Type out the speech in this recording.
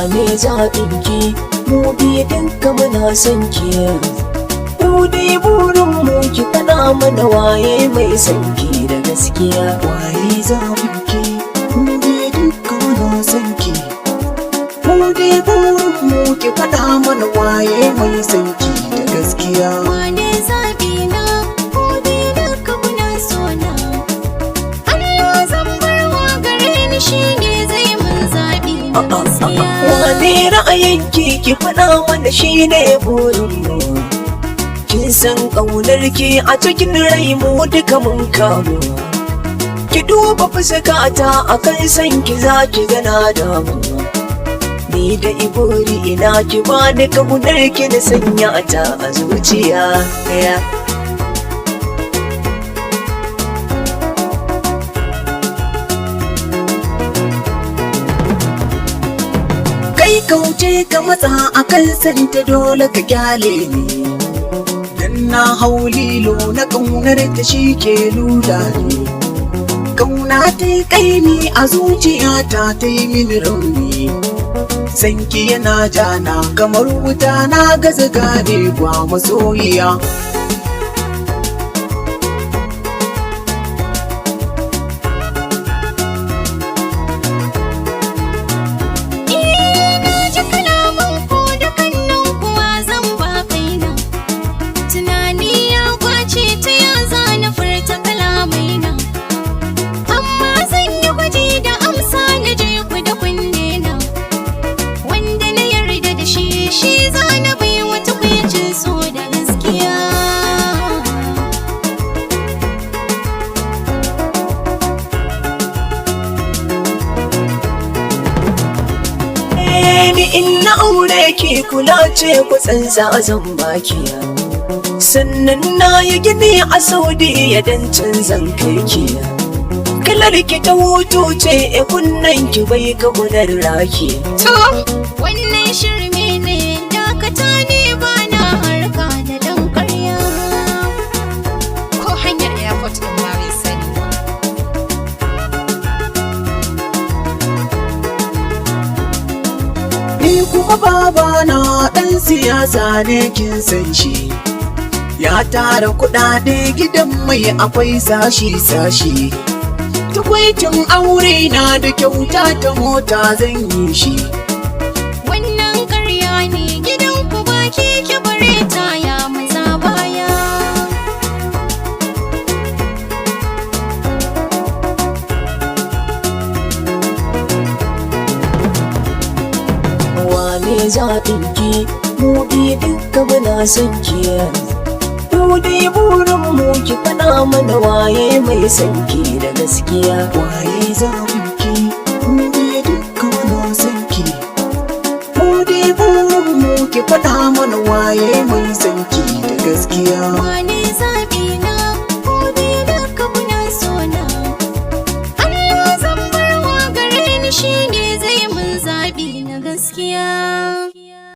wane zaɓinki mu biye dinka muna son ki. Mu dai burin mu ki faɗa mana waye mai son ki da gaskiya. Waye zaɓinki mu biye dinka muna son ki. Mu dai burin mu ki faɗa mana waye mai son ki da gaskiya. Wane zaɓina mu biye dinka muna sona. Allah zan barwa gare ni shine zai mun zaɓi da gaskiya. Wane ra'ayinki ki faɗa mana shine burin mu. Kin san ƙaunar ki a cikin rai mu duka mun kamu. Ki duba fuskata akan san ki za ki gana damu. Ni da ibori ina ki bani ƙaunar ki da sanya ta a zuciya. Kai kauce ka matsa akan santa dole ka kyale ni. Na hau lilo na ƙaunar ta shi ke lula ni. Ƙauna ta yi ƙaimi a zuciyata ta yi mini rauni. Sanki yana jana kamar wuta na gaza gane kwa masoyiya. In na aure ki kula ce ku tsansa zan baki. Sannan na yi gini a Saudiya don canzan kai ki. Kalar ki ta hutu ce kunnan ki bai ka gunar raki. To wannan shirme ne dakata ne ba na harka da dan karya. Ko hanyar airport din ma bai sani ba. Ni kuma babana ɗan siyasa ne kin san shi. Ya tara kuɗaɗe gidan mai akwai sashi-sashi. Tukwaitin aure na da kyauta ta mota zan yi shi. Wannan karya ne gidan ku baki ki bare taya maza baya. Wane zaɓinki mu biye dinka muna son ki. Mu dai burin mu ki faɗa mana waye mai son ki da gaskiya. Waye zaɓinki mu biye dinka muna son ki. Mu dai burin mu ki faɗa mana waye mai son ki